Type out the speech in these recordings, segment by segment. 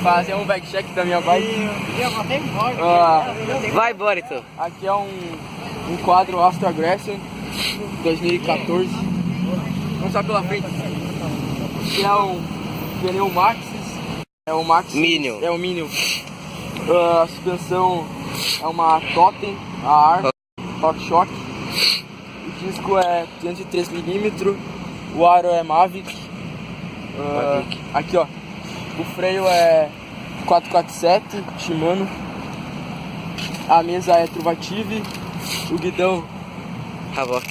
Fazer um backcheck da minha bike. Vai, Borito. Aqui é um quadro Astro Aggression 2014. Vamos só pela frente. Aqui é um pneu Maxxis. É o Maxxis. Minion. É o Minion. A suspensão é uma Totem, a AR, RockShox. O disco é 203mm. O aro é Mavic. Aqui ó. O freio é 447 Shimano. A mesa é Truvative. O guidão Havoc.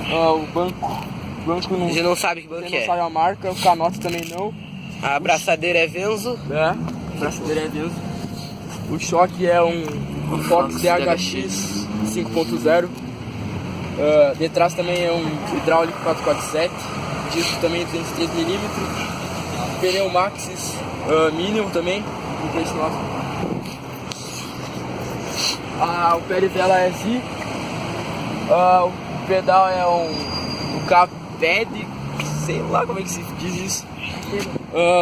O banco não, Você não sabe que banco não é. sabe a marca. O canote também não. A abraçadeira é Venzo. A braçadeira é Venzo. O choque é um Fox DHX 5.0. De trás também é um hidráulico 447. Disco também 203mm. Pneu Maxxis Minion também. O preço nosso. O pé de vela é Z. O pedal é um K-Pad, sei lá como é que se diz isso.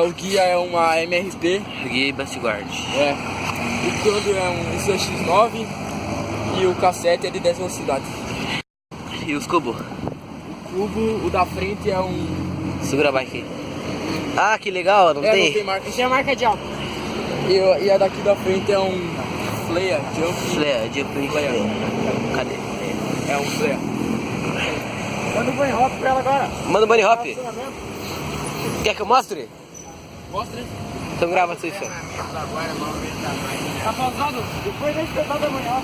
O guia é uma MRP. Guia e Bastiguard. O câmbio é um ISO-X9 e o cassete é de 10 velocidades. E os cubos? O cubo, o da frente é um... Segura a bike aí. Ah, que legal, não tem? Não tem marca. Isso é a marca de álcool. E a daqui da frente é um Flea Jump. Flea. Cadê? É um Flea. Manda um banho hop pra ela agora. Manda um bunny hop. Quer que eu mostre? Mostra. Então grava isso aí, senhor. Tá pausado? Depois da espetada da manhã.